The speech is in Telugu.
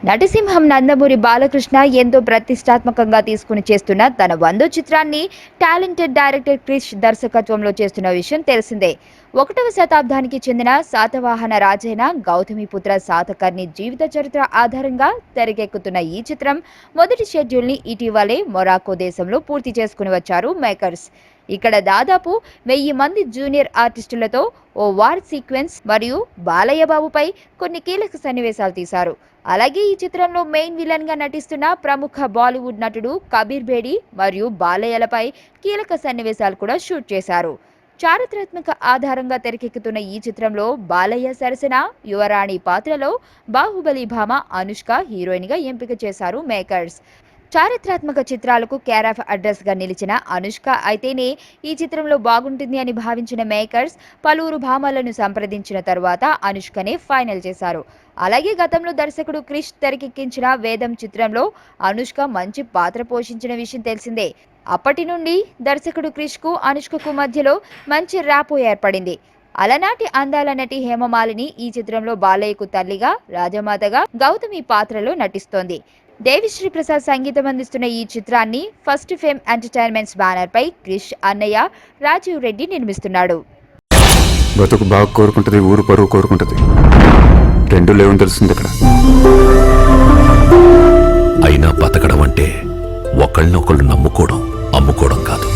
నటసింహం నందమూరి బాలకృష్ణ ఎంతో ప్రతిష్టాత్మకంగా తీసుకుని చేస్తున్న తన 100వ చిత్రాన్ని టాలెంటెడ్ డైరెక్టర్ క్రిష్ దర్శకత్వంలో చేస్తున్న విషయం తెలిసిందే. 1వ శతాబ్దానికి చెందిన శాతవాహన రాజైన గౌతమిపుత్ర శాతకర్ణి జీవిత చరిత్ర ఆధారంగా తెరకెక్కుతున్న ఈ చిత్రం మొదటి షెడ్యూల్ని ఇటీవలే మొరాకో దేశంలో పూర్తి చేసుకుని వచ్చారు మేకర్స్. ఇక్కడ దాదాపు 1000 మంది జూనియర్ ఆర్టిస్టులతో ఓ వార్ సీక్వెన్స్ మరియు బాలయ్య బాబుపై కొన్ని కీలక సన్నివేశాలు తీశారు. అలాగే ఈ చిత్రంలో మెయిన్ విలన్ గా నటిస్తున్న ప్రముఖ బాలీవుడ్ నటుడు కబీర్ బేడి మరియు బాలయ్యలపై కీలక సన్నివేశాలు కూడా షూట్ చేశారు. చారిత్రాత్మక ఆధారంగా తెరకెక్కుతున్న ఈ చిత్రంలో బాలయ్య సరసన యువరాణి పాత్రలో బాహుబలి భామ అనుష్క హీరోయిన్ గా ఎంపిక చేశారు మేకర్స్. చారిత్రాత్మక చిత్రాలకు కేర్ ఆఫ్ అడ్రస్ గా నిలిచిన అనుష్క అయితేనే ఈ చిత్రంలో బాగుంటుంది అని భావించిన మేకర్స్ పలువురు భామలను సంప్రదించిన తరువాత అనుష్కనే ఫైనల్ చేశారు. అలాగే గతంలో దర్శకుడు క్రిష్ తెరకెక్కించిన వేదం చిత్రంలో అనుష్క మంచి పాత్ర పోషించిన విషయం తెలిసిందే. అప్పటి నుండి దర్శకుడు క్రిష్ కు అనుష్కకు మధ్యలో మంచి ర్యాపో ఏర్పడింది. అలనాటి అందాల నటి హేమమాలిని ఈ చిత్రంలో బాలయ్యకు తల్లిగా, రాజమాతగా గౌతమి పాత్రలో నటిస్తోంది. దేవిశ్రీ ప్రసాద్ సంగీతం అందిస్తున్న ఈ చిత్రాన్ని ఫస్ట్ ఫేమ్ ఎంటర్టైన్మెంట్స్ బ్యానర్ పై క్రిష్ అన్నయ్య రాజీవ్ రెడ్డి నిర్మిస్తున్నాడు. బతుకు బాగా కోరుకుంటది, ఊరు పరువు కోరుకుంటది. రెండు లేవని తెలుస్తుంది ఇక్కడ. అయినా బతకడం అంటే ఒకళ్ళనొకళ్ళు నమ్ముకోవడం, అమ్ముకోవడం కాదు.